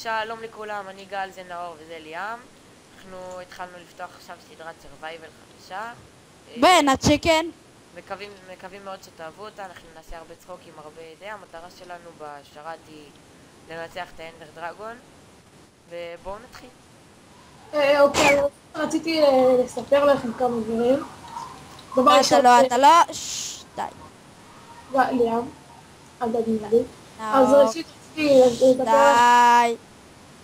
שלום לכולם, אני גל, זה נאור וזה ליאם. אנחנו התחלנו לפתוח עכשיו סדרת סרווייבל חדשה. בן, הצ'יקן. מקווים מאוד שתאהבו אותה, אנחנו נעשה הרבה צחוקים, הרבה ידע. המטרה שלנו בשרת היא לנצח את האנדר דרגון. ובואו נתחיל. אוקיי, רציתי לספר לכם כמה דברים. אתה לא, די. ליאם, אל תגיד לי. אז ראשית רציתי לספר לך. די.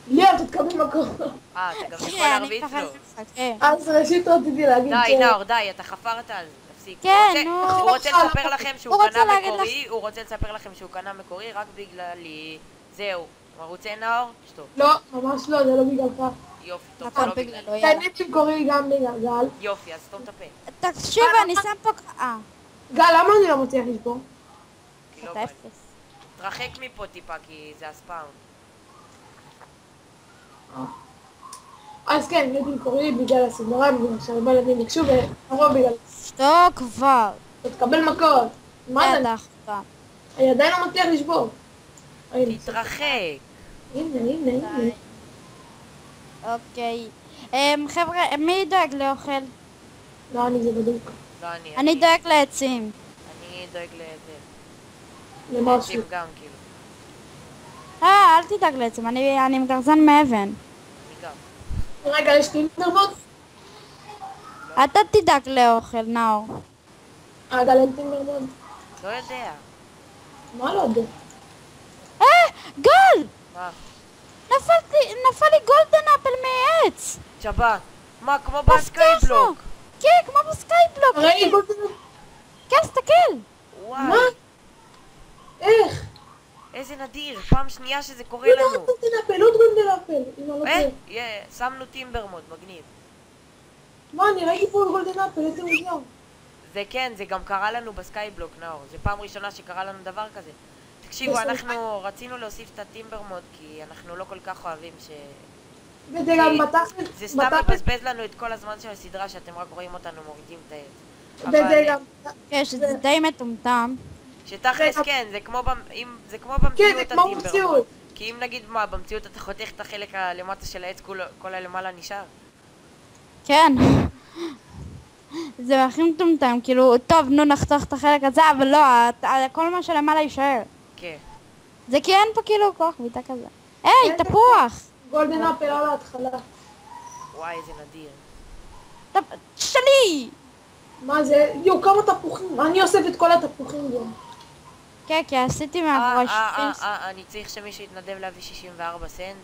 ליאם, תתקבל מקום. אתה גם יכול להרביץ לו. אז ראשית רציתי להגיד די, נאור, די, אתה חפרת על זה, תפסיק. כן, נו. הוא רוצה לספר לכם שהוא קנה מקורי, הוא רוצה לספר לכם שהוא קנה מקורי רק בגללי. זהו. מרוצה נאור? שטוב. לא, ממש לא, זה לא בגללך. יופי, טוב, הכל זה לא בגללו, בגלל. יאללה. קניתי מקורי גם בגלל גל. יופי, אז סתום את הפה. תקשיב, אני שם פה... גל, למה אני לא מצליח לשבור? לא אתה בא לי. אפס. תרחק מפה טיפה כי זה הספאון. אז כן, קניתי מקורי בגלל הסדרה, בגלל שהרבה ילדים ביקשו, והרוב בגלל... שתוק כבר. תתקבל מכות. מה זה? בטח. אני עדיין לא מצליח לשבור. תתרחק. הנה. אוקיי. חבר'ה, מי דואג לאוכל? לא, אני זה בדיוק. לא, אני דואג לעצים. אני דואג לזה. למשהו. עצים גם, כאילו. אל תדאג לעצים, אני מגרזן מאבן. אני גם. רגע, יש לי טינברבוט? אתה תדאג לאוכל, נאור. גל, אין טינברבוט? לא יודע. מה לא יודע? גל! מה? נפל לי גולדן אפל מעץ. צ'בה. מה, כמו בסקייבלוק? כן, כמו בסקייבלוק. ראי, גולדן... כן, תסתכל. וואי. מה? איך? איזה נדיר. פעם שנייה שזה קורה לא לנו. גולדן אפל, עוד גולדן אפל. אם אני לא טועה. שמנו טימברמוד, מגניב. מה, אני ראיתי פה גולדן אפל, איזה מוזר. זה כן, זה גם קרה לנו בסקייבלוק, נאור. זה פעם ראשונה שקרה לנו דבר כזה. תקשיבו, אנחנו רצינו להוסיף את הטימברמוד כי אנחנו לא כל כך אוהבים וזה גם בתכל'ס... זה סתם מבזבז לנו את כל הזמן של הסדרה שאתם רק רואים אותנו מורידים את העץ. וזה גם... כן, שזה די מטומטם. שתכלס כן, זה כמו כן, במציאות זה כמו הטימברמוד. במציאות. כי אם נגיד מה, במציאות אתה חותך את החלק הלמטה של העץ, כל הלמעלה נשאר. כן. זה הכי מטומטם, כאילו, טוב, נו נחתוך את החלק הזה, אבל לא, כל מה שלמעלה יישאר. כן. זה כי אין פה כאילו כוח ביטה כזה. היי, תפוח! גולדן אפל על ההתחלה. וואי, איזה נדיר. שלי! מה זה? יו, כמה תפוחים. אני אוסף את כל התפוחים גם. כן, כי עשיתי מאחורי שפיס. אני צריך שמישהו יתנדב להביא 64 סנט.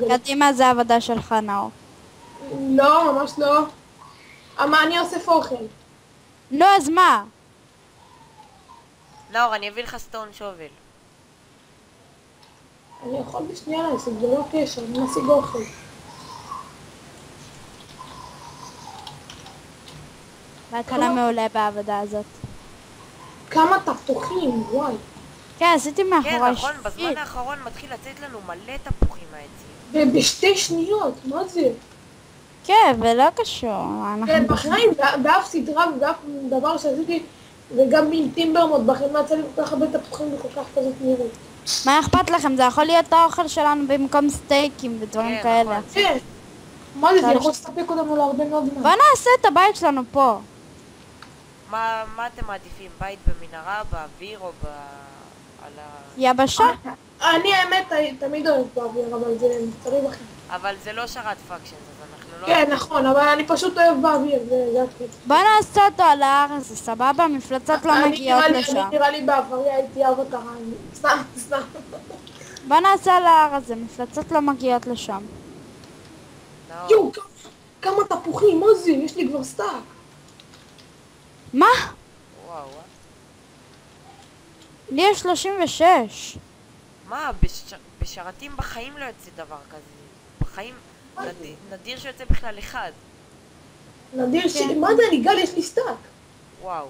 קדימה, זה העבודה שלך, נאור. לא, ממש לא. מה, אני אוסף אוכל. לא, אז מה? נאור, אני אביא לך סטון שובל. אני יכול בשנייה להשיג, זה לא קשר, אני משיג אוכל. בהתחלה מעולה בעבודה הזאת. כמה תפוחים, וואי. כן, עשיתי כן, מאחורי נכון, שפיס. בזמן האחרון מתחיל לצאת לנו מלא תפוחים מהעצים. ובשתי שניות, מה זה? כן, ולא קשור. כן, בחיים, באף סדרה ובאף דבר שעשיתי, וגם עם טימברמוד, בחיים לא יצא לי כל כך הרבה תפוחים וכל כך כזאת מהירות. מה אכפת לכם? זה יכול להיות האוכל שלנו במקום סטייקים ודברים כן, כאלה. נכון. כן. מה זה, זה יכול לספק אותנו להרבה מאוד זמן. בוא נעשה את הבית שלנו פה. מה אתם מעדיפים? בית במנהרה, באוויר או על ה... יבשה? אני האמת תמיד אוהב באוויר, אבל זה צריך אחר. אבל זה לא שרת פאקשנס, אז אנחנו לא... כן, נכון, אבל אני פשוט אוהב באוויר, זה הקטע. בוא נעשה אותו על ההר הזה, סבבה? מפלצות לא מגיעות לשם. אני נראה לי בעברי הייתי אבטרן, סתם. בוא נעשה על ההר הזה, מפלצות לא מגיעות לשם. נאור. יואו, כמה תפוחים, מה זה? יש לי כבר סטאק. מה? וואו. לי יש 36. מה? בשרתים בחיים לא יוצא דבר כזה. בחיים נדיר שיוצא בכלל אחד. נדיר מה זה, אני גל, יש לי סטאק. וואו.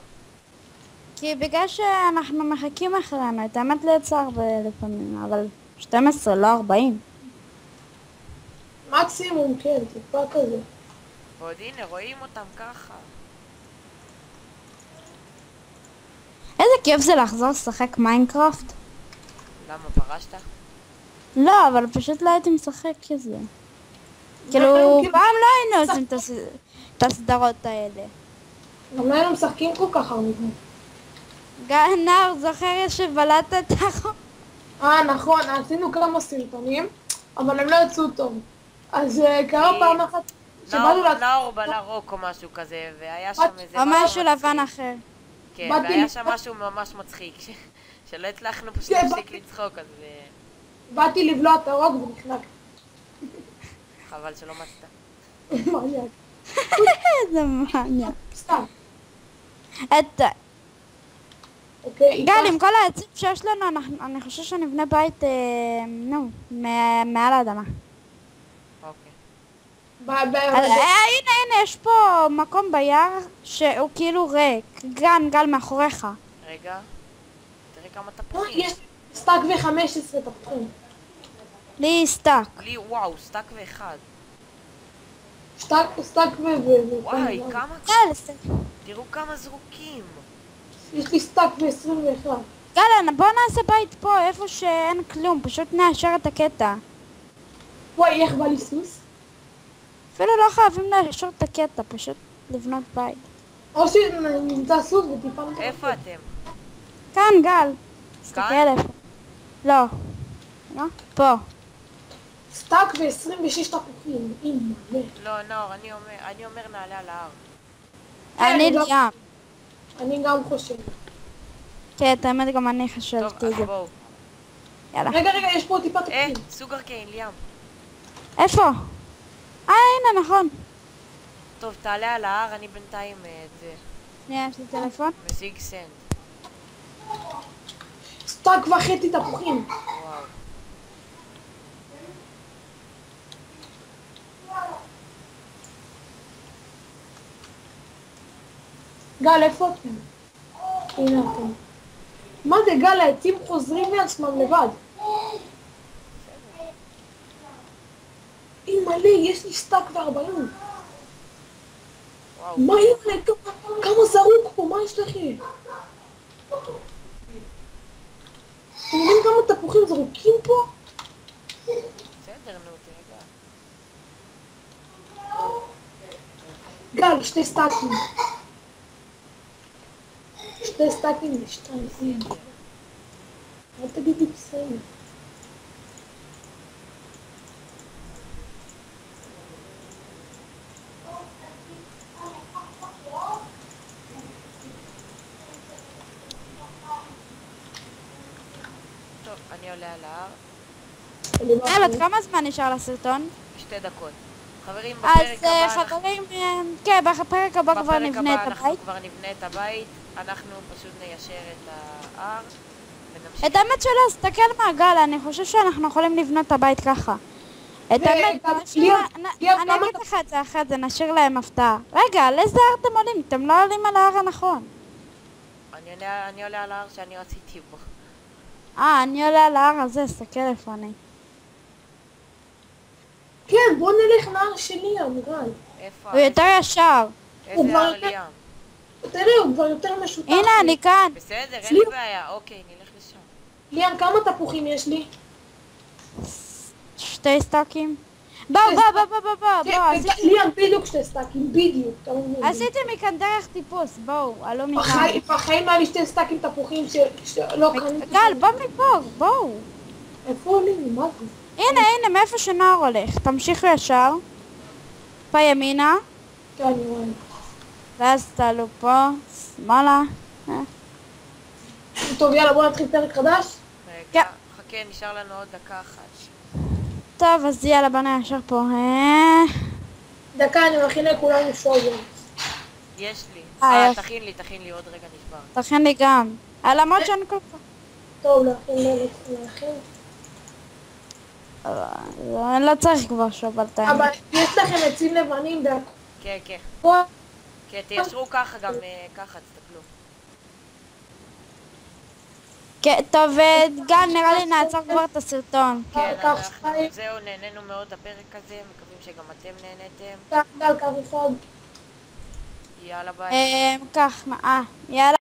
כי בגלל שאנחנו מחכים אחרינו, את האמת לא יצא הרבה לפעמים, אבל 12, לא 40. מקסימום, כן, טיפה כזה. ועוד הנה, רואים אותם ככה. איזה כיף זה לחזור לשחק מיינקראפט. למה פרשת? לא, אבל פשוט לא הייתי משחק כזה. כאילו, פעם לא היינו עושים את הסדרות האלה. גם לא היינו משחקים כל כך הרבה. נאור, זוכר שבלעת את החוק? נכון, עשינו כמה סרטונים, אבל הם לא יצאו טוב. אז קרה פעם אחת שבאנו נאור בלה רוק או משהו כזה, והיה שם איזה או משהו מצחיק. לבן אחר. כן, באתי והיה לפ- שם משהו ממש מצחיק, שלא הצלחנו פשוט כן, להפסיק לצחוק, אז באתי לבלוע את הרוק ונחנקתי. חבל שלא מצאת. מעניין. איזה מעניין. סתם. אוקיי, גל, עם כל העצים שיש לנו, אני חושב שנבנה בית, מעל האדמה. אוקיי. הנה, יש פה מקום ביער שהוא כאילו ריק. גל, מאחוריך. רגע, תראי כמה תפוחים. יש סטאק ו-15 תפוחים. לי סטאק. לי, וואו, סטאק ואחד. סטאק וואי, כמה... גל, תראו כמה זרוקים. יש לי סטאק ו-21. גל, בוא נעשה בית פה, איפה שאין כלום, פשוט נאשר את הקטע. וואי, איך בא לי סוס? אפילו לא חייבים לאשר את הקטע, פשוט לבנות בית. או שנמצא סוס וטיפה... איפה אתם? כאן, גל. תסתכל איפה. לא. פה. סטאק ו-26 תפוחים. אימא. לא, נאור, אני אומר נעלה על ההר. אני לא. ליאם. אני גם חושב. כן, את האמת גם אני טוב, חשבתי אז את זה. בואו. יאללה. רגע, יש פה טיפה תפוחים. סוגר קיין, ליאם. איפה? הנה, נכון. טוב, תעלה על ההר, אני בינתיים שנייה, יש לי טלפון. משיג סנד. סטאק וחצי תפוחים. וואו. גל, איפה אתם? הנה אתם. מה זה גל, העצים חוזרים מעצמם לבד. אימא'לה, יש לי סטאק ו-40. וואו. מה אימא'לה, כמה זרוק פה, מה יש לכם? אתם יודעים כמה תפוחים זרוקים פה? בסדר, נו, תרגע. גל, 2 סטאקים. 2 סטאקים ו2. אל תגידי בסדר. טוב, אני עולה על ההר. יאללה, כמה זמן נשאר לסרטון? 2 דקות. חברים, אז בפרק הבא... חברים, כן, בפרק הבא כבר נבנה את אנחנו הבית. כבר נבנה את הבית. אנחנו פשוט ניישר את ההר. ונמשיך. את האמת שלא, תסתכל מהגל, אני חושב שאנחנו יכולים לבנות את הבית ככה. את האמת, אני אגיד לך את זה אחרי זה, נשאיר להם הפתעה. רגע, על איזה הר אתם עולים? אתם לא עולים על ההר הנכון. אני עולה על ההר שאני רציתי בו. אני עולה על ההר הזה, תסתכל איפה אני. כן, בוא נלך נער שלי, אמרל. איפה? הוא יותר ישר. איזה הר ליאם? תראה, הוא כבר יותר משותף. הנה, אני כאן. בסדר, אין לי בעיה. אוקיי, נלך לשם. ליאם, כמה תפוחים יש לי? 2 סטאקים. בוא, ליאם, בדיוק 2 סטאקים, בדיוק. עשיתי מכאן דרך טיפוס, בואו, עלו מכאן. בחיים היה לי 2 סטאקים תפוחים שלא קניתי. גל, בוא מפה, בואו. איפה עולים? מה זה? הנה, מאיפה שנער הולך. תמשיכו ישר. פה ימינה, כן, אני רואה. ואז תעלו פה, שמאלה. טוב, יאללה, בוא נתחיל פרק חדש. רגע, חכה, נשאר לנו עוד דקה אחת. טוב, אז יאללה, בוא נאשר פה. דקה, אני מכין לכולנו שובר. יש לי. יופי. תכין לי, עוד רגע נשבר. תכין לי גם. למרות שאני כל כך... טוב, להכין. לא צריך כבר שובל את האמת. אבל יש לכם עצים לבנים כן, כן. והכל. כן, תיישרו ככה גם, ככה, תסתכלו. כן, טוב, גם נראה לי נעצור כבר את הסרטון. כן, כך אנחנו שתיים. זהו, נהנינו מאוד הפרק הזה, מקווים שגם אתם נהניתם. כך גל, כך אחד. יאללה ביי. כך, יאללה.